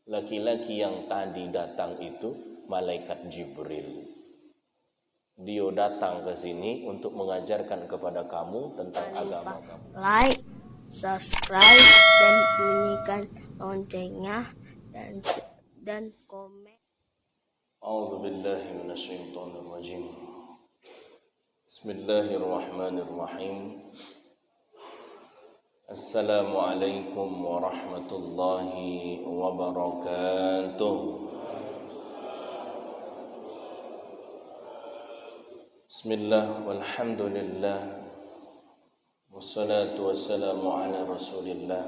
laki-laki yang tadi datang itu malaikat Jibril. Dia datang ke sini untuk mengajarkan kepada kamu tentang agama kamu. Like, subscribe, dan bunyikan loncengnya dan komen. A'udzubillahi minasyaitonirrajim. Bismillahirrahmanirrahim. Assalamualaikum warahmatullahi wabarakatuh. Bismillah walhamdulillah wassalatu wassalamu ala rasulillah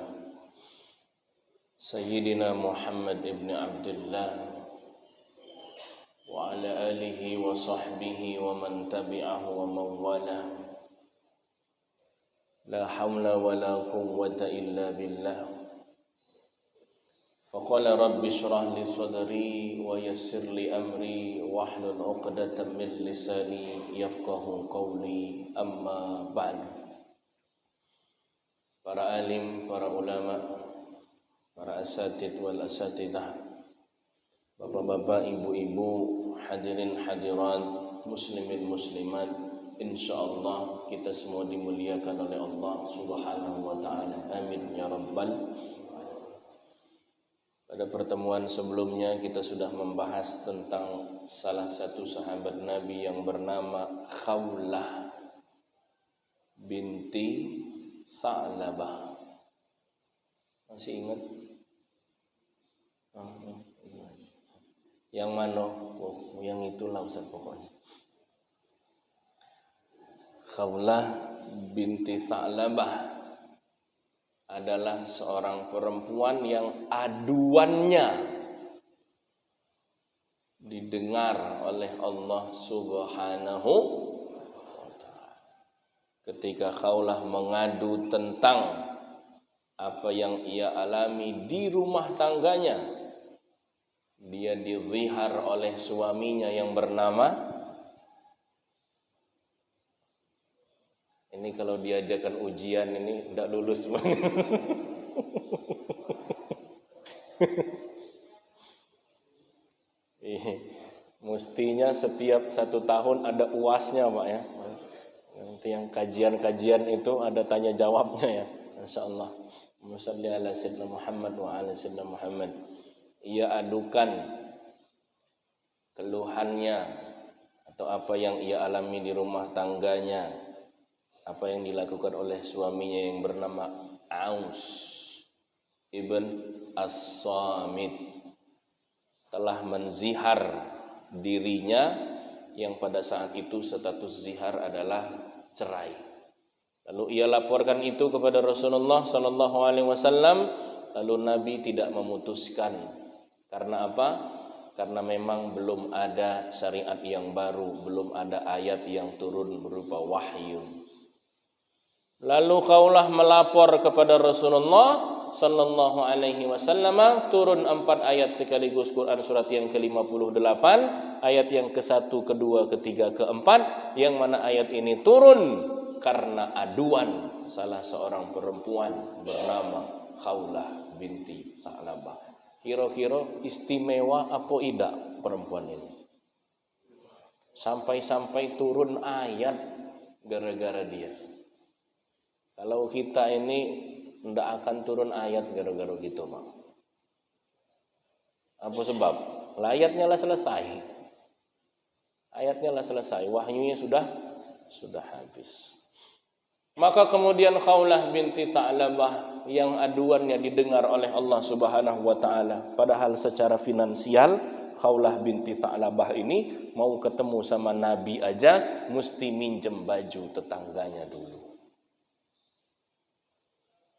Sayyidina Muhammad ibn Abdullah wa ala alihi wa sahbihi wa man tabi'ahu wa mawala. La hawla wa la quwwata illa billah. Faqala rabbi shrah li sadri wa yassir li amri wahlul 'uqdatam min lisani yafqahu qawli. Amma ba'd. Para alim, para ulama, para asatid wal asatidah, bapak-bapak, ibu-ibu, hadirin hadirat, muslimin muslimat, insyaallah kita semua dimuliakan oleh Allah Subhanahu wa taala. Amin ya rabbal. Pada pertemuan sebelumnya kita sudah membahas tentang salah satu sahabat Nabi yang bernama Khawlah binti Sa'labah. Masih ingat? Yang mana? Oh, yang itulah Ustaz pokoknya. Khawlah binti Sa'labah adalah seorang perempuan yang aduannya didengar oleh Allah Subhanahu wa ta'ala. Ketika Khawlah mengadu tentang apa yang ia alami di rumah tangganya, dia dizihar oleh suaminya yang bernama, ini kalau diadakan ujian ini tidak lulus semuanya. Mestinya setiap 1 tahun ada UASnya Pak ya. Nanti yang kajian-kajian itu ada tanya jawabnya ya. Insyaallah. Musalli ala sayyidina Muhammad wa ala sayyidina Muhammad. Ia adukan keluhannya atau apa yang ia alami di rumah tangganya, apa yang dilakukan oleh suaminya yang bernama Aus ibn As-Samit, telah menzihar dirinya yang pada saat itu status zihar adalah cerai. Lalu ia laporkan itu kepada Rasulullah sallallahu alaihi wasallam, lalu Nabi tidak memutuskan. Karena apa? Karena memang belum ada syariat yang baru, belum ada ayat yang turun berupa wahyu. Lalu Khawlah melapor kepada Rasulullah sallallahu alaihi wasallam, turun 4 ayat sekaligus Quran surat yang ke-58, ayat yang ke-1, ke-2, ke-3, ke-4, yang mana ayat ini turun karena aduan salah seorang perempuan bernama Khawlah binti Sa'labah. Kira-kira istimewa apa tidak perempuan ini? Sampai-sampai turun ayat gara-gara dia. Kalau kita ini tidak akan turun ayat gara-gara gitu, Pak. Apa sebab? Ayatnya lah selesai. Ayatnya lah selesai. Wahyunya sudah habis. Maka kemudian Khawlah binti Sa'labah yang aduannya didengar oleh Allah Subhanahu wa taala, padahal secara finansial Khawlah binti Sa'labah ini mau ketemu sama Nabi aja mesti minjem baju tetangganya dulu.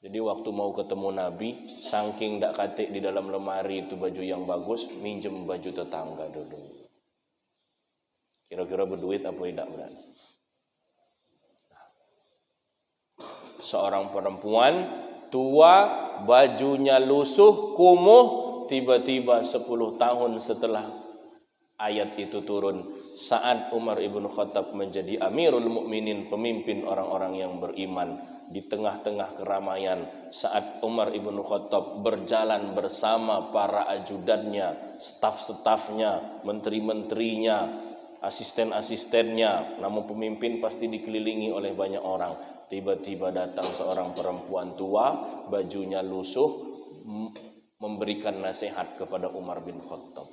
Jadi waktu mau ketemu Nabi, saking ndak katik di dalam lemari itu baju yang bagus, minjem baju tetangga dulu. Kira-kira berduit apa tidak berani? Seorang perempuan tua, bajunya lusuh, kumuh, tiba-tiba 10 tahun setelah Ayat itu turun saat Umar ibn Khattab menjadi Amirul Mukminin, pemimpin orang-orang yang beriman. Di tengah-tengah keramaian, saat Umar ibn Khattab berjalan bersama para ajudannya, staf-stafnya, menteri-menterinya, asisten-asistennya, namun pemimpin pasti dikelilingi oleh banyak orang. Tiba-tiba datang seorang perempuan tua, bajunya lusuh, memberikan nasihat kepada Umar bin Khattab.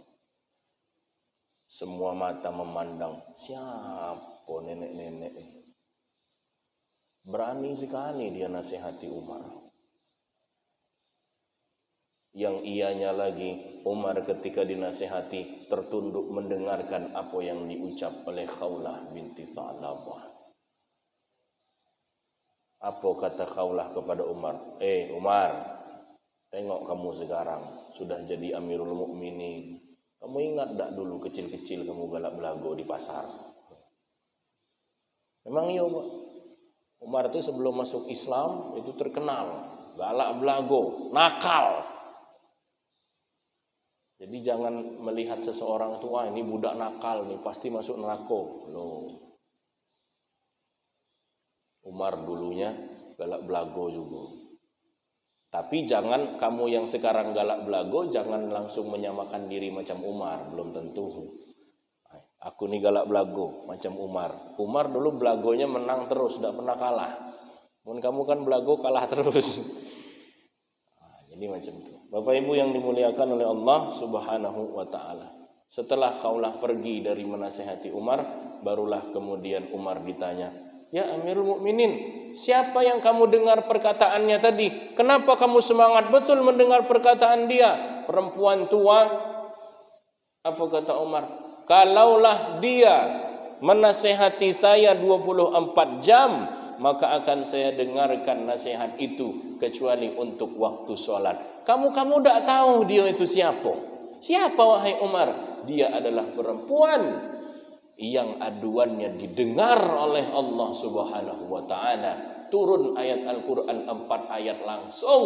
Semua mata memandang, siapa nenek-nenek ini? Berani sekali dia nasihati Umar. Yang ianya lagi, Umar ketika dinasihati tertunduk mendengarkan apa yang diucap oleh Khawlah binti Tha'labah. Apa kata Khawlah kepada Umar? Umar, tengok kamu sekarang sudah jadi Amirul Mukminin. Kamu ingat tak dulu kecil-kecil kamu galak belago di pasar? Memang iya, Pak. Umar itu sebelum masuk Islam itu terkenal galak belago, nakal. Jadi jangan melihat seseorang tua ini budak nakal nih pasti masuk neraka. Loh. Umar dulunya galak belago juga. Tapi jangan kamu yang sekarang galak belago jangan langsung menyamakan diri macam Umar, belum tentu. Aku nih galak belago macam Umar. Umar dulu belagonya menang terus, tidak pernah kalah. Namun kamu kan belago kalah terus. Jadi macam itu. Bapak Ibu yang dimuliakan oleh Allah Subhanahu wa taala. Setelah Khawlah pergi dari menasihati Umar, barulah kemudian Umar ditanya, "Ya Amirul Mukminin, siapa yang kamu dengar perkataannya tadi? Kenapa kamu semangat betul mendengar perkataan dia?" Perempuan tua. Apa kata Umar? "Kalaulah dia menasihati saya 24 jam, maka akan saya dengarkan nasihat itu kecuali untuk waktu sholat." Kamu tak tahu dia itu siapa? Siapa wahai Umar? Dia adalah perempuan yang aduannya didengar oleh Allah Subhanahu wa taala. Turun ayat Al-Qur'an 4 ayat langsung.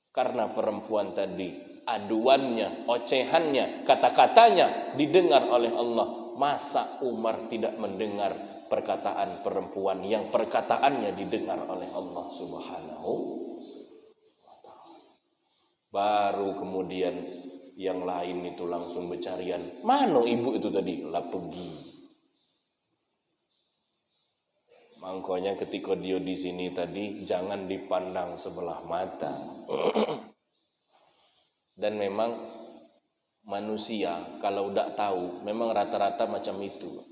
Karena perempuan tadi aduannya, ocehannya, kata-katanya didengar oleh Allah. Masa Umar tidak mendengar perkataan perempuan yang perkataannya didengar oleh Allah Subhanahu wa taala? Baru kemudian yang lain itu langsung bercarian, mana ibu itu tadi? Lah pergi. Makanya ketika dia di sini tadi jangan dipandang sebelah mata. Dan memang manusia kalau tidak tahu memang rata-rata macam itu.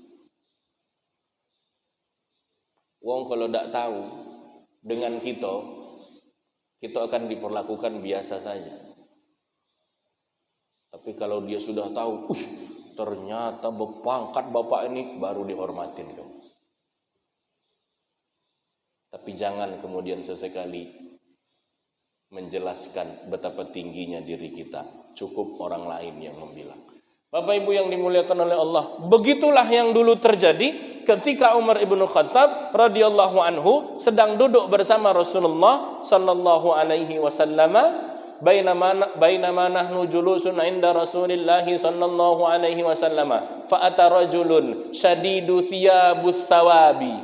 Wong kalau tidak tahu dengan kita akan diperlakukan biasa saja. Tapi kalau dia sudah tahu, ternyata berpangkat bapak ini, baru dihormatin kamu. Tapi jangan kemudian sesekali menjelaskan betapa tingginya diri kita. Cukup orang lain yang membilang. Bapak Ibu yang dimuliakan oleh Allah, begitulah yang dulu terjadi ketika Umar ibn Khattab radhiyallahu anhu sedang duduk bersama Rasulullah sallallahu alaihi wasallam. Bainama nahnu julusun inda Rasulillah sallallahu alaihi wasallam fa ata rajulun shadidu thiyabus sawabi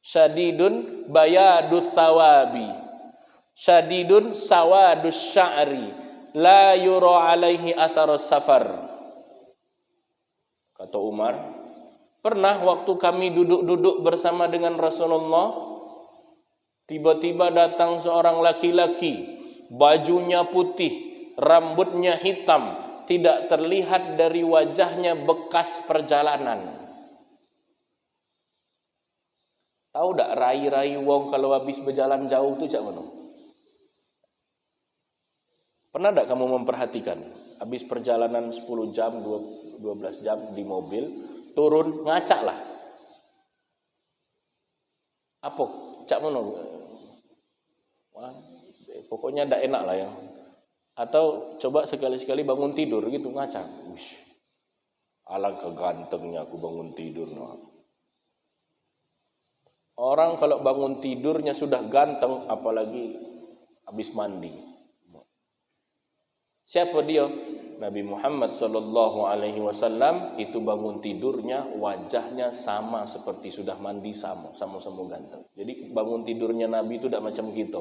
shadidun bayadus sawabi shadidun sawadus sya'ri la yura alaihi atharus safar. Kata Umar, pernah waktu kami duduk-duduk bersama dengan Rasulullah, tiba-tiba datang seorang laki-laki, bajunya putih, rambutnya hitam, tidak terlihat dari wajahnya bekas perjalanan. Tahu tak rai-rai wong kalau habis berjalan jauh tu cak mana? Pernah tak kamu memperhatikan habis perjalanan 10 jam, 12 jam di mobil, turun ngacak lah. Apa? Cak mana? Pokoknya tidak enak lah ya. Atau coba sekali-sekali bangun tidur gitu ngacak. Wish, alangkah gantengnya aku bangun tidur. Orang kalau bangun tidurnya sudah ganteng, apalagi habis mandi. Siapa dia? Nabi Muhammad sallallahu alaihi wasallam itu bangun tidurnya wajahnya sama seperti sudah mandi, sama-sama ganteng. Jadi bangun tidurnya Nabi itu tidak macam gitu.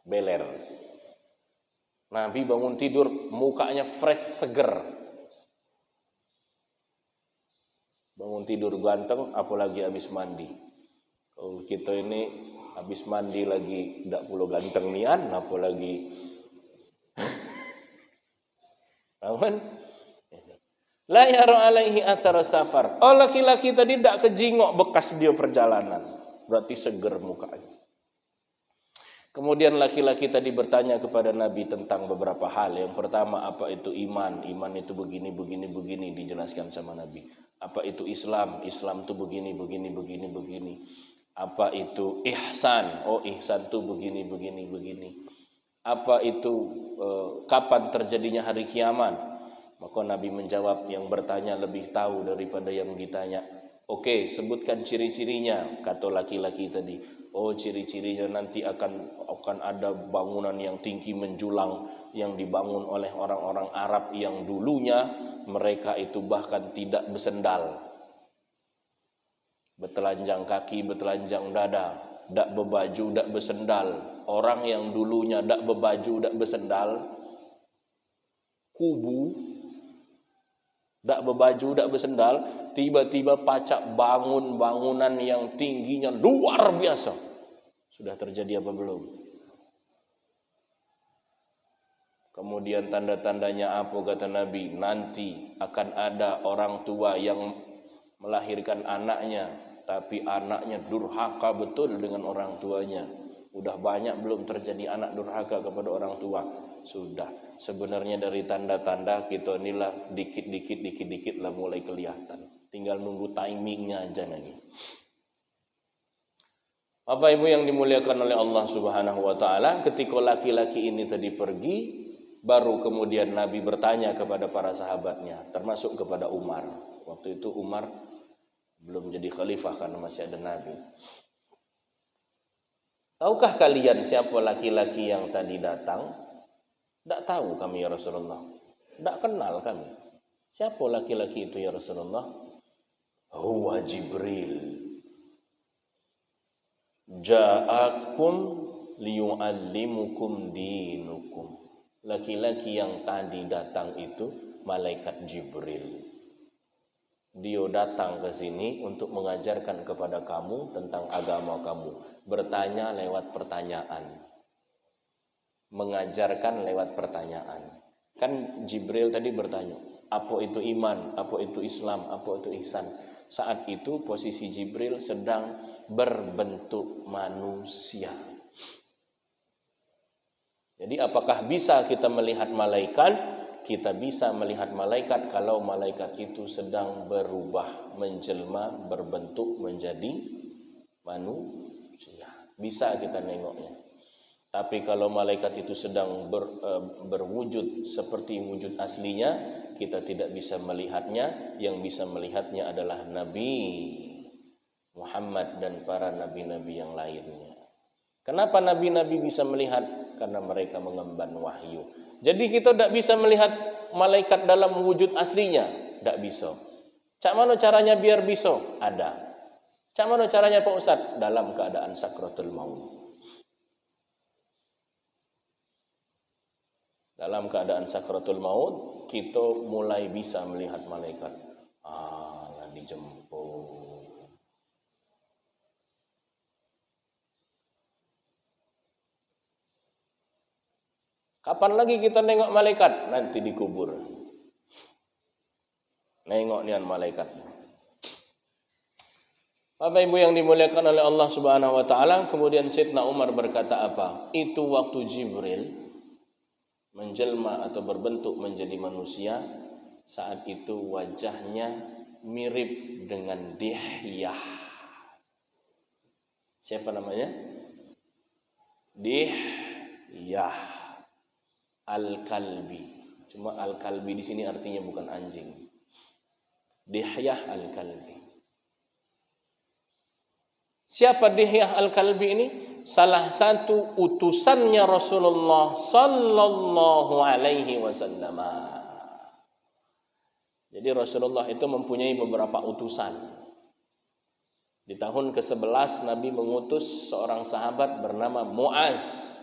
Beler. Nabi bangun tidur mukanya fresh, seger. Bangun tidur ganteng, apalagi habis mandi. Kalau kita ini habis mandi lagi tidak perlu ganteng nian, apalagi aman. La yara alaihi athar safar. Oh, laki-laki tadi tidak kejingok bekas dia perjalanan. Berarti seger mukanya. Kemudian laki-laki tadi bertanya kepada Nabi tentang beberapa hal. Yang pertama, apa itu iman? Iman itu begini, dijelaskan sama Nabi. Apa itu Islam? Islam itu begini. Apa itu ihsan? Oh, ihsan itu begini. Apa itu kapan terjadinya hari kiamat? Maka Nabi menjawab, yang bertanya lebih tahu daripada yang ditanya. Oke, sebutkan ciri-cirinya, kata laki-laki tadi. Oh, ciri-cirinya nanti akan ada bangunan yang tinggi menjulang yang dibangun oleh orang-orang Arab yang dulunya mereka itu bahkan tidak bersendal. Bertelanjang kaki, bertelanjang dada, tidak berbaju, tidak bersendal. Orang yang dulunya tidak berbaju, tidak bersendal, kubu, tidak berbaju, tidak bersendal, tiba-tiba pacak bangun bangunan yang tingginya luar biasa. Sudah terjadi apa belum? Kemudian tanda-tandanya apa kata Nabi? Nanti akan ada orang tua yang melahirkan anaknya, tapi anaknya durhaka betul dengan orang tuanya. Udah banyak belum terjadi anak durhaka kepada orang tua? Sudah. Sebenarnya dari tanda-tanda kita inilah dikit-dikit lah mulai kelihatan. Tinggal nunggu timingnya aja lagi. Bapak Ibu yang dimuliakan oleh Allah Subhanahu wa taala, ketika laki-laki ini tadi pergi, baru kemudian Nabi bertanya kepada para sahabatnya, termasuk kepada Umar. Waktu itu Umar belum jadi khalifah karena masih ada Nabi. Tahukah kalian siapa laki-laki yang tadi datang? Tidak tahu kami ya Rasulullah. Tidak kenal kami. Siapa laki-laki itu ya Rasulullah? Huwa Jibril. Ja'akum liyu'allimukum dinukum. Laki-laki yang tadi datang itu malaikat Jibril. Dia datang ke sini untuk mengajarkan kepada kamu tentang agama kamu. Bertanya lewat pertanyaan. Mengajarkan lewat pertanyaan. Kan Jibril tadi bertanya, apa itu iman, apa itu Islam, apa itu ihsan. Saat itu posisi Jibril sedang berbentuk manusia. Jadi apakah bisa kita melihat malaikat? Kita bisa melihat malaikat kalau malaikat itu sedang berubah, menjelma, berbentuk menjadi manusia. Bisa kita nengoknya. Tapi kalau malaikat itu sedang berwujud seperti wujud aslinya, kita tidak bisa melihatnya. Yang bisa melihatnya adalah Nabi Muhammad dan para nabi-nabi yang lainnya. Kenapa nabi-nabi bisa melihat? Karena mereka mengemban wahyu. Jadi kita tidak bisa melihat malaikat dalam wujud aslinya. Tidak bisa. Cak mana caranya biar bisa? Ada. Cak mana caranya Pak Ustadz? Dalam keadaan sakratul maut. Dalam keadaan sakratul maut, kita mulai bisa melihat malaikat. Dijemput. Kapan lagi kita nengok malaikat? Nanti dikubur. Nengok nian malaikat. Bapak Ibu yang dimuliakan oleh Allah Subhanahu wa taala, kemudian Sayyidina Umar berkata apa? Itu waktu Jibril menjelma atau berbentuk menjadi manusia, saat itu wajahnya mirip dengan Dihyah. Siapa namanya? Dihyah Al-Kalbi. Cuma Al-Kalbi di sini artinya bukan anjing. Dihyah Al-Kalbi. Siapa Dihyah Al-Kalbi ini? Salah satu utusannya Rasulullah sallallahu alaihi wasallam. Jadi Rasulullah itu mempunyai beberapa utusan. Di tahun ke-11 Nabi mengutus seorang sahabat bernama Muaz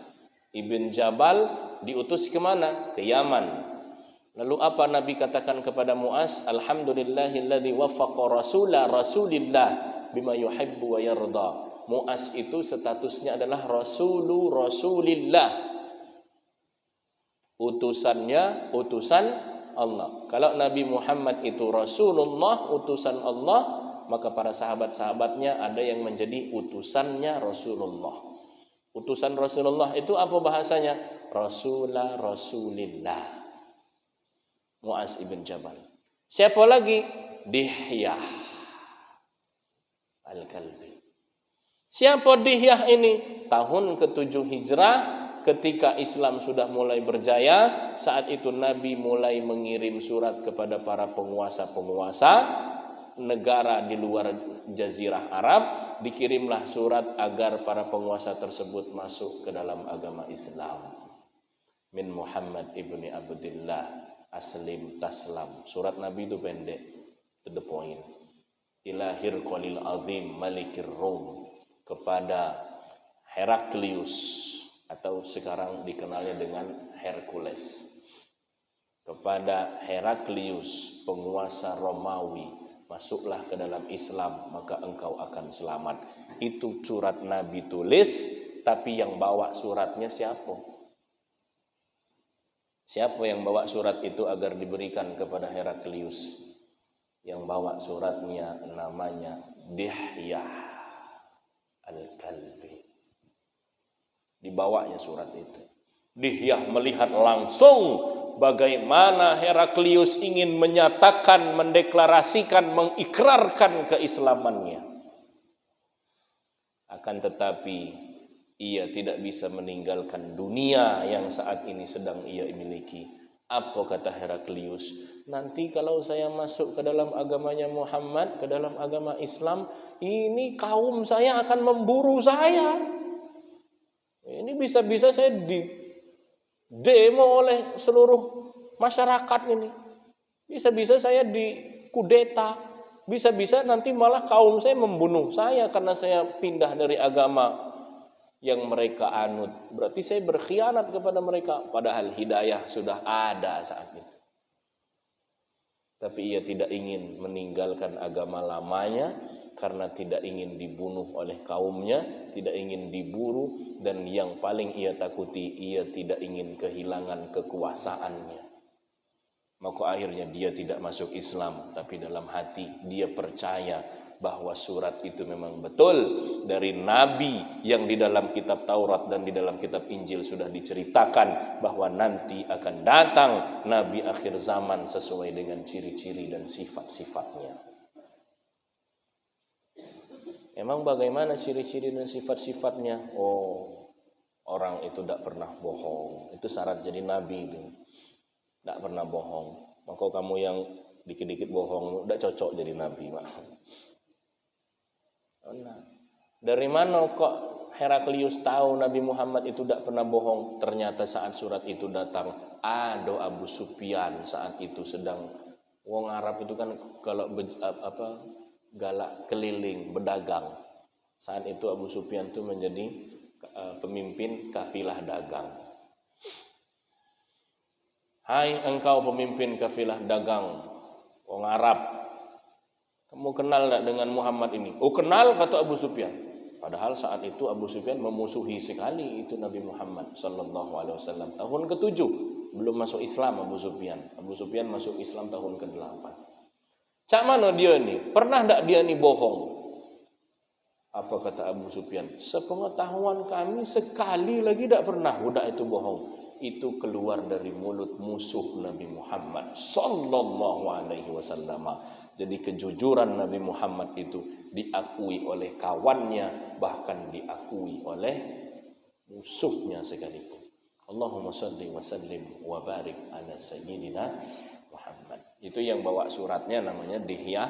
ibn Jabal, diutus ke mana? Ke Yaman. Lalu apa Nabi katakan kepada Muaz? Alhamdulillahilladzi waffaqa rasulillah bima yuhibbu wa yarda. Muaz itu statusnya adalah Rasulillah. Utusannya utusan Allah. Kalau Nabi Muhammad itu Rasulullah, utusan Allah, maka para sahabat-sahabatnya ada yang menjadi utusannya Rasulullah. Utusan Rasulullah itu apa bahasanya? Rasulillah. Muaz ibn Jabal. Siapa lagi? Dihyah Al-Kalbi. Siapa Dihyah ini? Tahun ke-7 Hijrah, ketika Islam sudah mulai berjaya, saat itu Nabi mulai mengirim surat kepada para penguasa-penguasa negara di luar Jazirah Arab. Dikirimlah surat agar para penguasa tersebut masuk ke dalam agama Islam. Min Muhammad ibni Abdullah aslim taslam. Surat Nabi itu pendek, to the point. Ila Hirqalil Azim Malikir Rum, kepada Heraklius atau sekarang dikenalnya dengan Hercules. Kepada Heraklius, penguasa Romawi, masuklah ke dalam Islam, maka engkau akan selamat. Itu surat Nabi tulis, tapi yang bawa suratnya siapa? Siapa yang bawa surat itu agar diberikan kepada Heraklius? Yang bawa suratnya namanya Dihyah Al-Kalbi. Dibawanya surat itu. Dihyah melihat langsung bagaimana Heraklius ingin menyatakan, mendeklarasikan, mengikrarkan keislamannya. Akan tetapi ia tidak bisa meninggalkan dunia yang saat ini sedang ia miliki. Apa kata Heraklius? Nanti kalau saya masuk ke dalam agamanya Muhammad, ke dalam agama Islam, ini kaum saya akan memburu saya. Ini bisa-bisa saya demo oleh seluruh masyarakat ini. Bisa-bisa saya dikudeta. Bisa-bisa nanti malah kaum saya membunuh saya karena saya pindah dari agama yang mereka anut. Berarti saya berkhianat kepada mereka. Padahal hidayah sudah ada saat itu. Tapi ia tidak ingin meninggalkan agama lamanya karena tidak ingin dibunuh oleh kaumnya, tidak ingin diburu, dan yang paling ia takuti, ia tidak ingin kehilangan kekuasaannya. Maka akhirnya dia tidak masuk Islam, tapi dalam hati dia percaya bahwa surat itu memang betul dari Nabi yang di dalam kitab Taurat dan di dalam kitab Injil sudah diceritakan bahwa nanti akan datang Nabi akhir zaman sesuai dengan ciri-ciri dan sifat-sifatnya. Emang bagaimana ciri-ciri dan sifat-sifatnya? Oh, orang itu tidak pernah bohong. Itu syarat jadi Nabi itu. Tidak pernah bohong. Maka kamu yang dikit-dikit bohong, tidak cocok jadi Nabi, Pak. Dari mana kok Heraklius tahu Nabi Muhammad itu tidak pernah bohong? Ternyata saat surat itu datang, ada Abu Sufyan saat itu sedang, wong Arab itu kan kalau galak keliling berdagang. Saat itu Abu Sufyan itu menjadi pemimpin kafilah dagang. Hai engkau pemimpin kafilah dagang, wong Arab, kamu kenal tak dengan Muhammad ini? Oh kenal, kata Abu Sufyan. Padahal saat itu Abu Sufyan memusuhi sekali itu Nabi Muhammad sallallahu alaihi wasallam. Tahun ke-7 belum masuk Islam Abu Sufyan. Abu Sufyan masuk Islam tahun ke-8. Cak mana dia ni? Pernah tak dia ni bohong? Apa kata Abu Sufyan? Sepengetahuan kami sekali lagi tak pernah budak itu bohong. Itu keluar dari mulut musuh Nabi Muhammad sallallahu alaihi wasallam. Jadi kejujuran Nabi Muhammad itu diakui oleh kawannya, bahkan diakui oleh musuhnya sekalipun. Allahumma salli wa sallim wa barik ala sayyidina Muhammad. Itu yang bawa suratnya namanya Dihyah.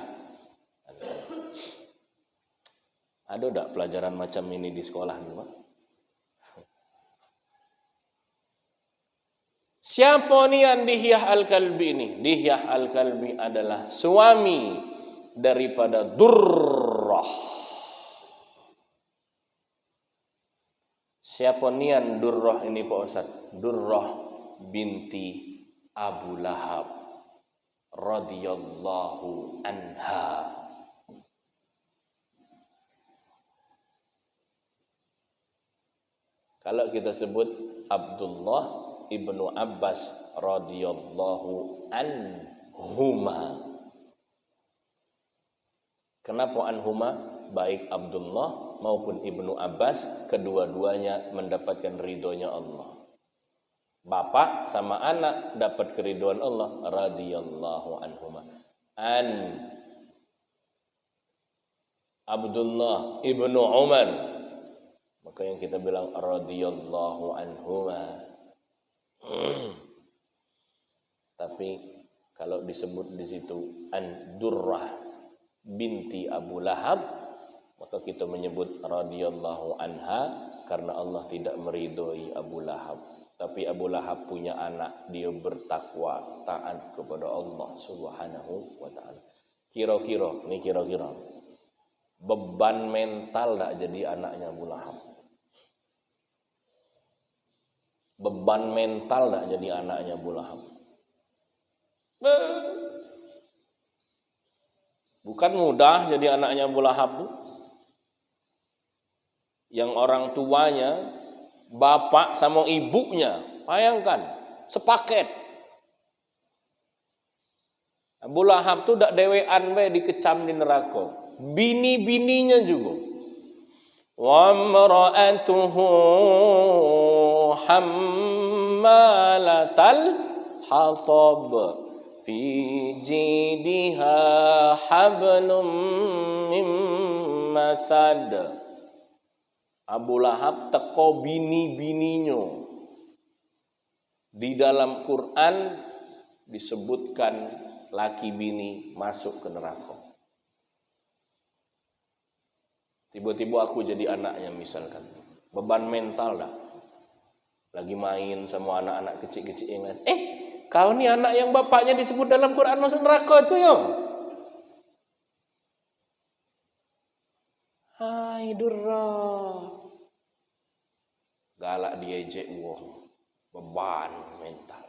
Ada tak pelajaran macam ini di sekolah nih, Pak? Siapa nian Dihyah Al-Kalbi ini? Dihyah Al-Kalbi adalah suami daripada Durrah. Siapa nian Durrah ini Pak Ustaz? Durrah binti Abu Lahab radhiyallahu anha. Kalau kita sebut Abdullah ibnu Abbas radhiyallahu anhuma. Kenapa anhuma? Baik Abdullah maupun ibnu Abbas, kedua-duanya mendapatkan ridhonya Allah. Bapak sama anak dapat keridhaan Allah radhiyallahu anhuma. An Abdullah ibnu Umar, maka yang kita bilang radhiyallahu anhuma. Tapi kalau disebut di situ an Durrah binti Abu Lahab, maka kita menyebut radhiyallahu anha karena Allah tidak meridhoi Abu Lahab. Tapi Abu Lahab punya anak, dia bertakwa, taat kepada Allah Subhanahu wa taala. Kira-kira beban mental tak jadi anaknya Abu Lahab? Beban mental tak jadi anaknya Abu Lahab? Bukan mudah jadi anaknya Abu Lahab tuh. Yang orang tuanya, bapak sama ibunya, bayangkan, sepaket. Abu Lahab tuh dak dewean we dikecam di neraka. Bini-bininya juga. Wa mar'atuhu hammalatal hatab fi jidiha hablum mim masad. Abu Lahab teko bini-bininyo. Di dalam Quran disebutkan laki bini masuk ke neraka. Tiba-tiba aku jadi anaknya misalkan. Beban mental dah. Lagi main sama anak-anak kecil-kecil yang lain. Kau ni anak yang bapaknya disebut dalam Quran masuk neraka tu yo. Hai Durrah. Galak diejek wah. Beban mental.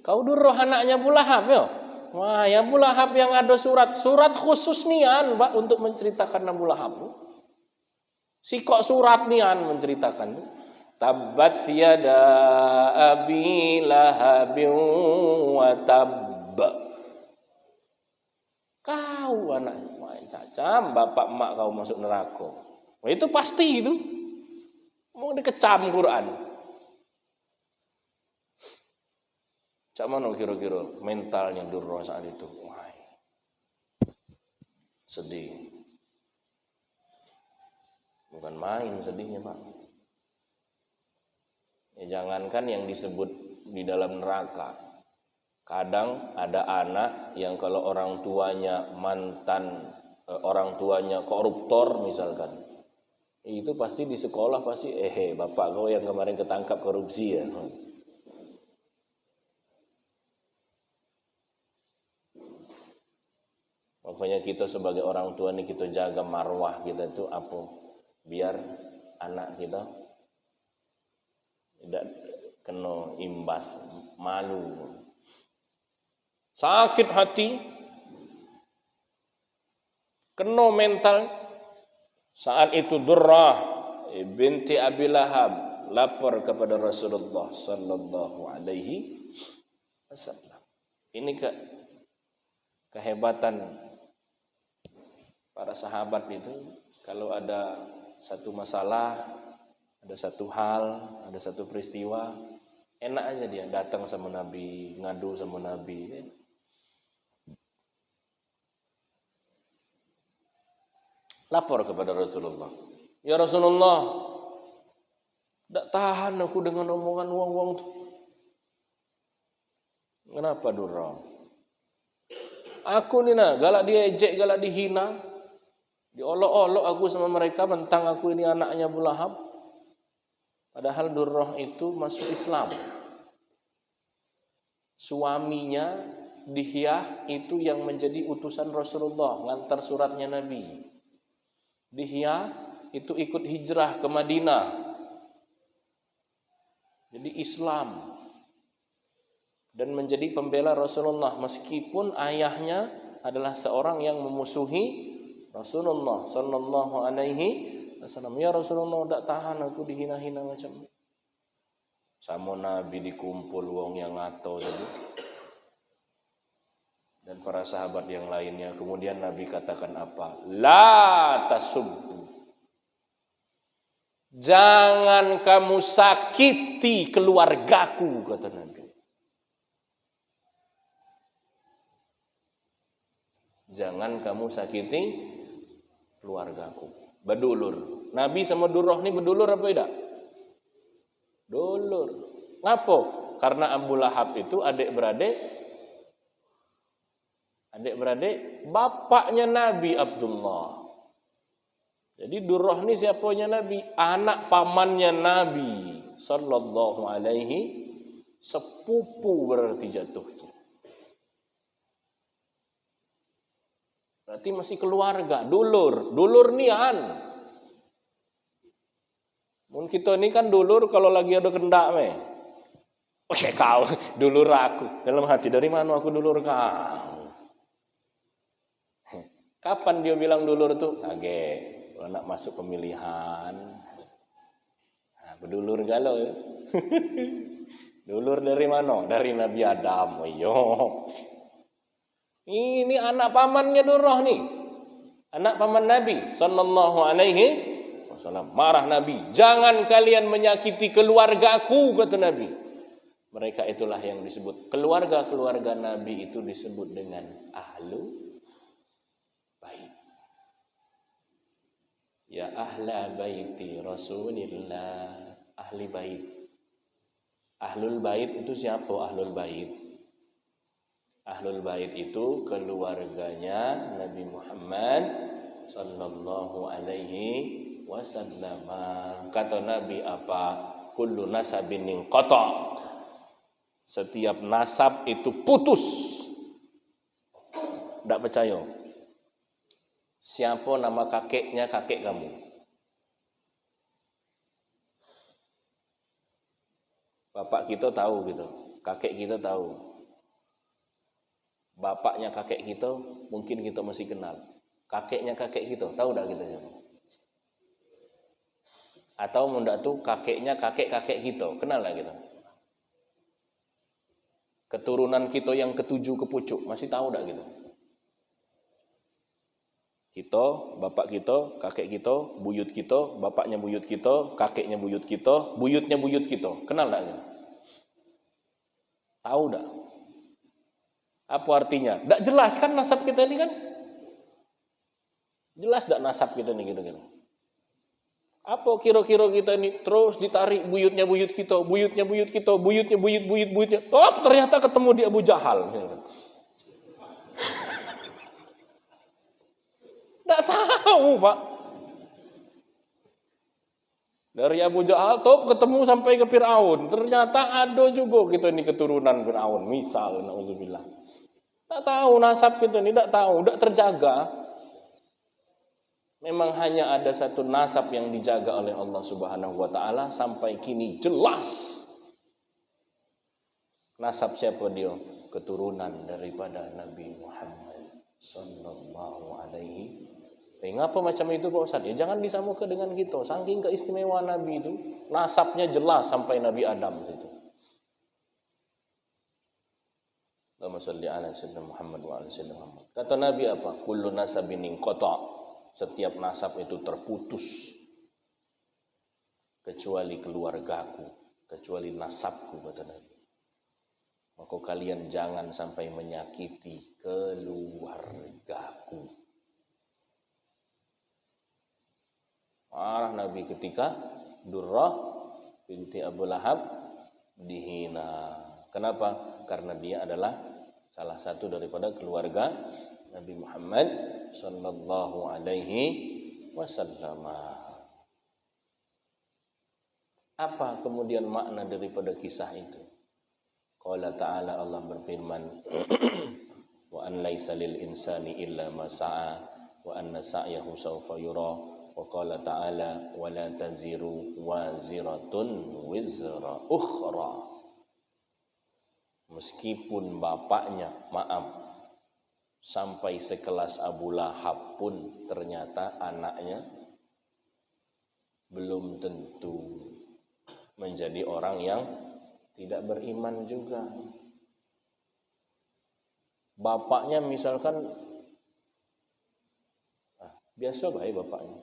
Kau Durrah anaknya Abu Lahab yo. Wah, ya Abu Lahab yang ada surat khusus nian, Pak, untuk menceritakan Abu Lahab. Sikok surat nian menceritakan. Tabbat yada abi lahabin wa tabb. Kau anaknya main cacam, bapak emak kau masuk neraka. Wah, itu pasti itu. Mau dikecam Quran. Cak mana kira-kira mentalnya Durrah saat itu? Wah, sedih. Bukan main sedihnya, Pak. Ya, jangankan yang disebut di dalam neraka. Kadang ada anak yang kalau orang tuanya orang tuanya koruptor misalkan. Itu pasti di sekolah pasti bapak kau yang kemarin ketangkap korupsi ya. Makanya kita sebagai orang tua nih kita jaga marwah kita itu apa? Biar anak kita tidak kena imbas malu. Sakit hati, kena mental. Saat itu Durrah binti Abi Lahab lapor kepada Rasulullah sallallahu alaihi wasallam. Ini kehebatan para sahabat itu, kalau ada satu masalah, ada satu hal, ada satu peristiwa, enak aja dia datang sama Nabi, ngadu sama Nabi. Lapor kepada Rasulullah. Ya Rasulullah, tidak tahan aku dengan omongan wong-wong itu. Kenapa Durrah? Aku ni galak diejek, galak dihina. Diolok-olok aku sama mereka mentang aku ini anaknya Abu Lahab. Padahal Durrah itu masuk Islam. Suaminya Dihyah itu yang menjadi utusan Rasulullah, ngantar suratnya Nabi. Dihyah itu ikut hijrah ke Madinah. Jadi Islam. Dan menjadi pembela Rasulullah meskipun ayahnya adalah seorang yang memusuhi Rasulullah sallallahu alaihi wasallam. Ya Rasulullah, tak tahan aku dihina-hina macam. Sama Nabi dikumpul wong yang ngato tadi. Dan para sahabat yang lainnya. Kemudian Nabi katakan apa? La tasubbu. Jangan kamu sakiti keluargaku, kata Nabi. Jangan kamu sakiti keluargaku. Bedulur. Nabi sama Durrah ini bedulur apa tidak? Dulur. Ngapa? Karena Abu Lahab itu adik-beradik bapaknya Nabi Abdullah. Jadi Durrah ini siapanya Nabi? Anak pamannya Nabi sallallahu alaihi, sepupu berarti jatuhnya. Berarti masih keluarga, dulur. Dulur nian. Mun kita ini kan dulur kalau lagi ada kendak me. Oke kau, dulur aku. Dalam hati, dari mana aku dulur kau? Kapan dia bilang dulur tuh? Kalau nak masuk pemilihan. Nah, berdulur galau ya. Dulur dari mana? Dari Nabi Adam. Oh, iya. Ini anak pamannya Durrah nih. Anak paman Nabi sallallahu alaihi wasallam. Marah Nabi, "Jangan kalian menyakiti keluargaku," kata Nabi. Mereka itulah yang disebut keluarga-keluarga Nabi itu disebut dengan ahlu bait. Ya ahla baiti Rasulillah, ahli bait. Ahlul bait itu siapa ahlul bait? Ahlul bait itu keluarganya Nabi Muhammad sallallahu alaihi wasallam. Kata Nabi apa? Kullu nasabin inqata. Setiap nasab itu putus. Tak percaya? Siapa nama kakeknya kakek kamu? Bapak kita tahu gitu, kakek kita tahu. Bapaknya kakek kita mungkin kita masih kenal. Kakeknya kakek kita tahu tak kita siapa? Atau mundak tuh kakeknya kakek-kakek kita kenal tak kita? Keturunan kita yang ketujuh ke pucuk masih tahu tak kita? Kita, bapak kita, kakek kita, buyut kita, bapaknya buyut kita, kakeknya buyut kita, buyutnya buyut kita. Kenal tak kita? Tahu tak? Apa artinya? Tak jelas kan nasab kita ini kan? Jelas tak nasab kita ini gitu-gitu? Apa kira-kira kita ini terus ditarik buyutnya buyut kita, buyutnya buyut kita, buyutnya buyutnya. Oh, ternyata ketemu di Abu Jahal. Tak tahu, Pak. Dari Abu Jahal top ketemu sampai ke Firaun. Ternyata ada juga kita ini keturunan Firaun. Misal, nauzubillah. Tak tahu nasab kita ini, tak tahu, tak terjaga. Memang hanya ada satu nasab yang dijaga oleh Allah Subhanahu wa taala sampai kini jelas. Nasab siapa dia? Keturunan daripada Nabi Muhammad sallallahu alaihi. Ngapa macam itu Pak Ustaz? Ya jangan disamakan dengan kita. Saking keistimewaan Nabi itu, nasabnya jelas sampai Nabi Adam itu. Allahumma shalli ala sayyidina Muhammad wa ala sayyidina Muhammad. Kata Nabi apa? Kullu nasabin inqata. Setiap nasab itu terputus. Kecuali keluargaku, kecuali nasabku, kata Nabi. Maka kalian jangan sampai menyakiti keluargaku. Marah Nabi ketika Durrah binti Abu Lahab dihina. Kenapa? Karena dia adalah salah satu daripada keluarga Nabi Muhammad sallallahu alaihi wasallam. Apa kemudian makna daripada kisah itu? Qala ta'ala, Allah berfirman, wa an laisa lil insani illa ma sa'a wa anna sa'yahu sawfa yura. Wa qala ta'ala wa la taziru waziratun wizra ukhra. Meskipun bapaknya, sampai sekelas Abu Lahab pun ternyata anaknya belum tentu menjadi orang yang tidak beriman juga. Bapaknya misalkan biasa baik bapaknya,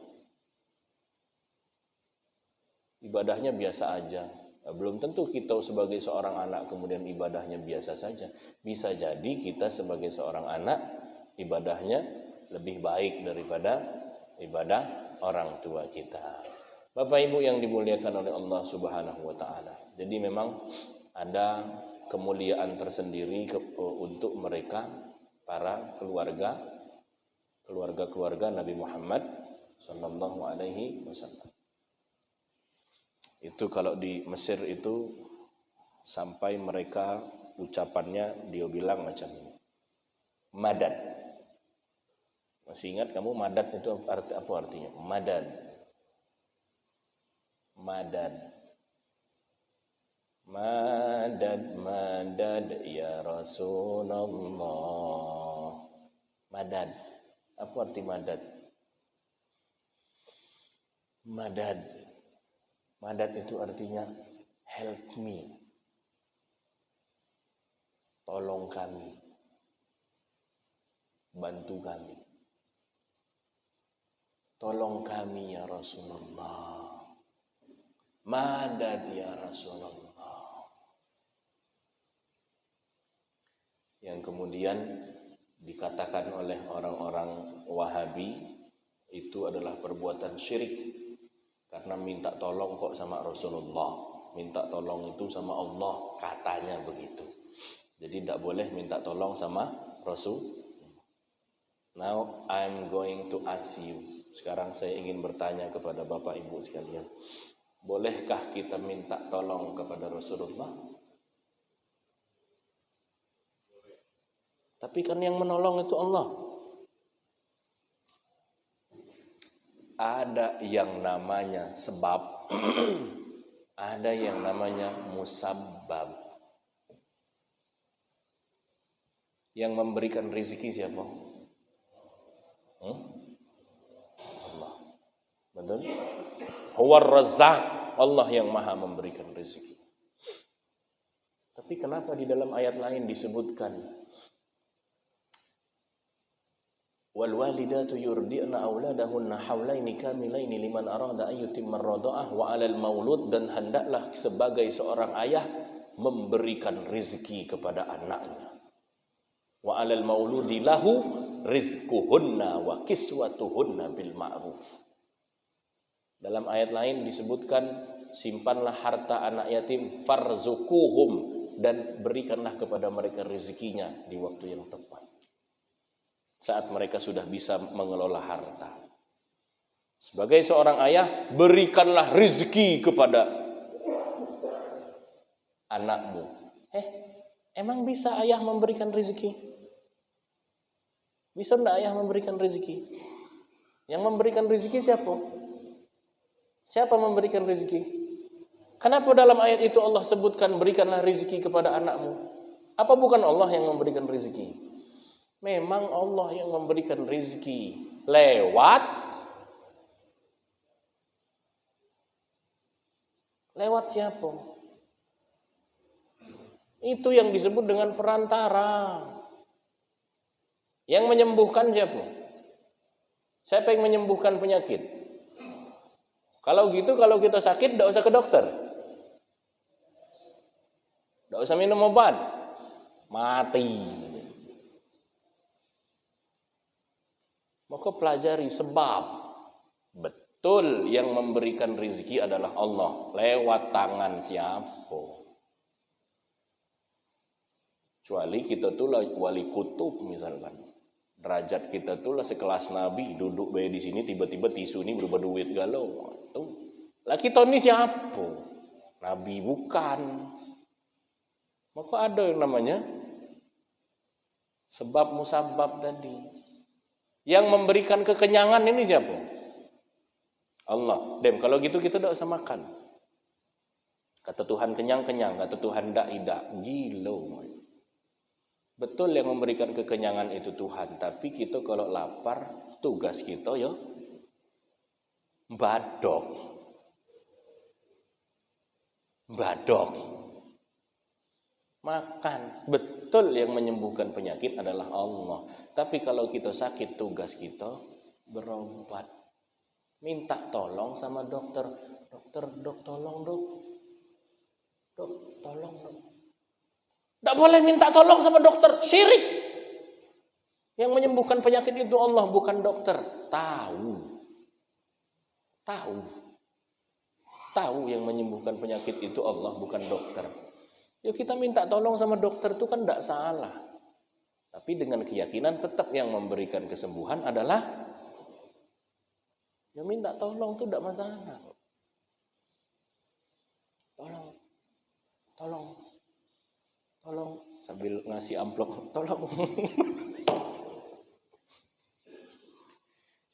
ibadahnya biasa aja. Belum tentu kita sebagai seorang anak kemudian ibadahnya biasa saja. Bisa jadi kita sebagai seorang anak ibadahnya lebih baik daripada ibadah orang tua kita. Bapak Ibu yang dimuliakan oleh Allah Subhanahu wa taala. Jadi memang ada kemuliaan tersendiri untuk mereka para keluarga Nabi Muhammad sallallahu alaihi wasallam. Itu kalau di Mesir itu sampai mereka ucapannya dia bilang macam ini. Madad. Masih ingat kamu madad itu apa artinya? Madad. Madad. Madad, madad ya Rasulullah. Madad. Apa arti madad? Madad. Madad itu artinya help me. Tolong kami. Bantu kami. Tolong kami ya Rasulullah. Madad ya Rasulullah. Yang kemudian dikatakan oleh orang-orang Wahabi itu adalah perbuatan syirik. Karena minta tolong kok sama Rasulullah, minta tolong itu sama Allah, katanya begitu. Jadi tidak boleh minta tolong sama Rasul. Now I'm going to ask you. Sekarang saya ingin bertanya kepada Bapak Ibu sekalian. Bolehkah kita minta tolong kepada Rasulullah? Tapi kan yang menolong itu Allah. Ada yang namanya sebab, ada yang namanya musabbab. Yang memberikan rezeki siapa? Allah. Betul? Huwar Razzaq, Allah yang maha memberikan rezeki. Tapi kenapa di dalam ayat lain disebutkan wal walidatu yurdi'na auladahunna haulaini kamilaini liman arada ayyutimma ar-radha'ah wa 'alal maulud, dan hendaklah sebagai seorang ayah memberikan rezeki kepada anaknya. Wa 'alal mauludi lahu rizquhunna wa kiswatuhunna bil ma'ruf. Dalam ayat lain disebutkan simpanlah harta anak yatim farzuquhum, dan berikanlah kepada mereka rezekinya di waktu yang tepat. Saat mereka sudah bisa mengelola harta. Sebagai seorang ayah, berikanlah rezeki kepada anakmu. Emang bisa ayah memberikan rezeki? Bisa enggak ayah memberikan rezeki? Yang memberikan rezeki siapa? Siapa memberikan rezeki? Kenapa dalam ayat itu Allah sebutkan berikanlah rezeki kepada anakmu? Apa bukan Allah yang memberikan rezeki? Memang Allah yang memberikan rezeki lewat siapa? Itu yang disebut dengan perantara. Yang menyembuhkan siapa? Siapa yang menyembuhkan penyakit? Kalau gitu, kalau kita sakit, tidak usah ke dokter, tidak usah minum obat, mati. Maka pelajari sebab. Betul yang memberikan rezeki adalah Allah. Lewat tangan siapa? Kecuali kita tuh wali kutub misalkan. Derajat kita tuh lah sekelas Nabi, duduk bae di sini tiba-tiba tisu ini berubah duit galau. Tuh. Lah kita ini siapa? Nabi bukan. Maka ada yang namanya sebab musabab tadi. Yang memberikan kekenyangan ini siapa? Allah. Dem, kalau gitu kita tidak usah makan. Kata Tuhan kenyang-kenyang, kata Tuhan tidak. Gila. Betul yang memberikan kekenyangan itu Tuhan, tapi kita kalau lapar, tugas kita ya badok. Makan. Betul yang menyembuhkan penyakit adalah Allah. Tapi kalau kita sakit, tugas kita berobat. Minta tolong sama dokter. Dok, tolong dok. Dok, tolong dok. Tidak boleh minta tolong sama dokter. Syirik. Yang menyembuhkan penyakit itu Allah, bukan dokter. Tahu yang menyembuhkan penyakit itu Allah, bukan dokter. Ya kita minta tolong sama dokter itu kan tidak salah. Tapi dengan keyakinan tetap yang memberikan kesembuhan adalah ya minta tolong itu tidak masalah. Tolong sambil ngasih amplop, tolong.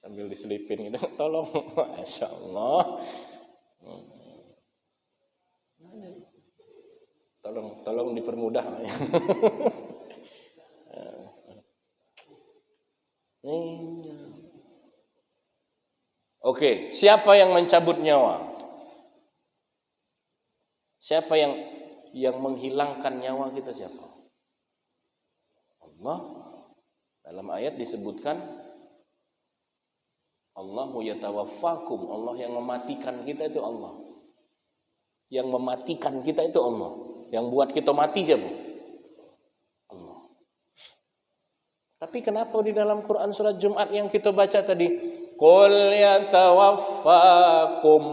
Sambil diselipin gitu, tolong. Masya Allah. Tolong dipermudah. Oke, siapa yang mencabut nyawa? Siapa yang menghilangkan nyawa kita siapa? Allah. Dalam ayat disebutkan Allahu yatawaffakum, Allah yang mematikan kita itu Allah. Yang mematikan kita itu Allah. Yang buat kita mati siapa? Allah. Tapi kenapa di dalam Quran surat Jumat yang kita baca tadi, qul yatawaffakum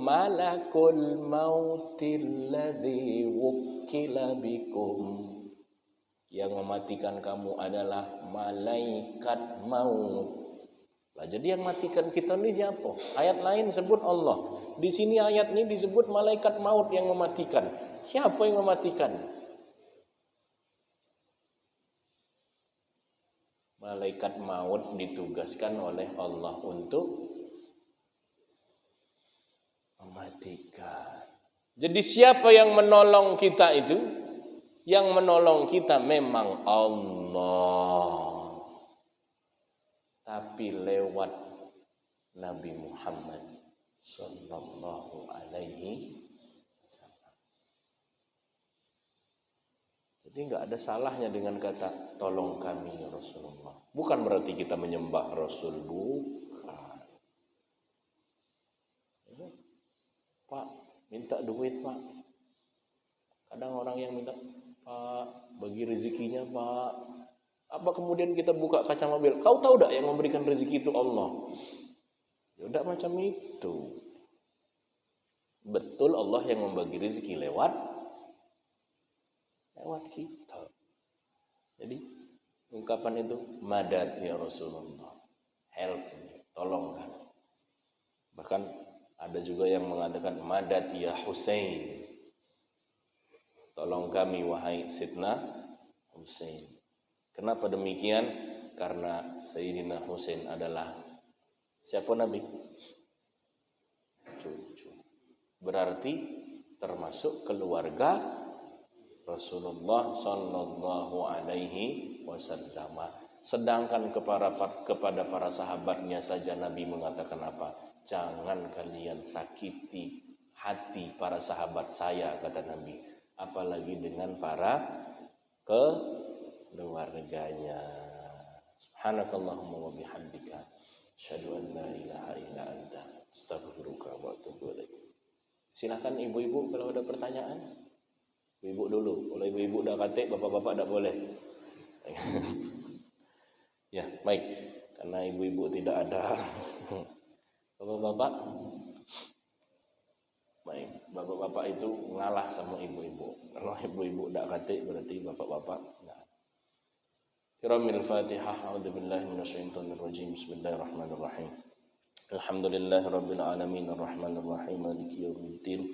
malakul mautil ladzi wukkila bikum. Yang mematikan kamu adalah malaikat maut. Lah jadi yang matikan kita ini siapa? Ayat lain sebut Allah. Di sini ayat ini disebut malaikat maut yang mematikan. Siapa yang mematikan? Malaikat maut ditugaskan oleh Allah untuk mematikan. Jadi siapa yang menolong kita itu? Yang menolong kita memang Allah. Tapi lewat Nabi Muhammad sallallahu alaihi wasallam. Jadi enggak ada salahnya dengan kata tolong kami ya Rasulullah. Bukan berarti kita menyembah Rasul, bukan. Pak, minta duit, Pak. Kadang orang yang minta, Pak, bagi rezekinya, Pak. Apa kemudian kita buka kaca mobil? Kau tahu tak yang memberikan rezeki itu Allah? Ya udah macam itu. Betul Allah yang membagi rezeki lewat kita. Jadi ungkapan itu madad ya Rasulullah. Help, tolongkan. Bahkan ada juga yang mengatakan madad ya Husain. Tolong kami wahai Sidna Husain. Kenapa demikian? Karena Sayyidina Husain adalah siapa Nabi? Cucu. Berarti termasuk keluarga Rasulullah sallallahu alaihi wasallam. Sedangkan kepada para sahabatnya saja Nabi mengatakan apa? Jangan kalian sakiti hati para sahabat saya, kata Nabi. Apalagi dengan para keluarganya. Subhanakallahumma wa bihamdika asyhadu an la ilaha illa anta astaghfiruka wa atubu ilaik. Silakan ibu-ibu kalau ada pertanyaan. Ibu dulu. Kalau ibu-ibu udah katik, bapak-bapak tak boleh. Ya, baik. Karena ibu-ibu tidak ada. Bapak-bapak. Baik, bapak-bapak itu ngalah sama ibu-ibu. Kalau ibu-ibu tak katik berarti bapak-bapak enggak. Kiramil Fatihah. A'udzu billahi minasyaitonir rajim. Bismillahirrahmanirrahim. Alhamdulillahi rabbil alamin arrahmanir rahim maliki yaumiddin.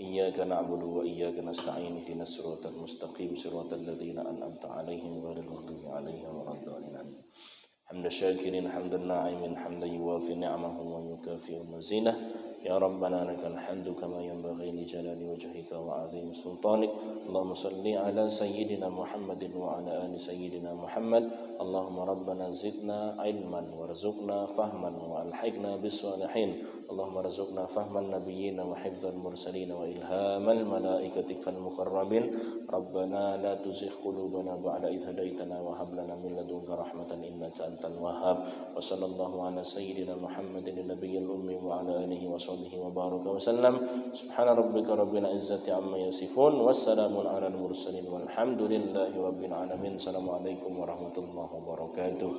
Iyyaka na'budu wa iyyaka nasta'in ihdinas siratal mustaqim siratal ladzina an'amta 'alaihim ghairil maghdubi 'alaihim waladdallin. Hamdan syakirin hamdan na'imin hamdan yuwafi ni'amahu wa yukafi mazinah. Ya Rabbana lakal hamdu kama yanbaghi li jalali wajhika wa 'azimi sultanik. Allahumma salli ala sayyidina Muhammadin wa ala ali sayyidina Muhammad. Allahumma rabbana zidna ilman warzuqna fahman wa alhiqna bis salihin. Allahumma rzuqna fahman nabiyyin wa hifdzal mursalin wa ilhamal malaikatikal muqarrabin. Rabbana la tuzigh qulubana ba'da idh hadaitana wa hab lana min ladunka rahmatan innaka antal wahhab. Wa sallallahu ala sayyidina Muhammadin nabiyil ummi wa ala alihi wa sahbihi wa baraka wa sallam. Subhana rabbika rabbil izzati amma yasifun. Wassalamun alal mursalin walhamdulillahi rabbil alamin. Assalamualaikum warahmatullahi wabarakatuh.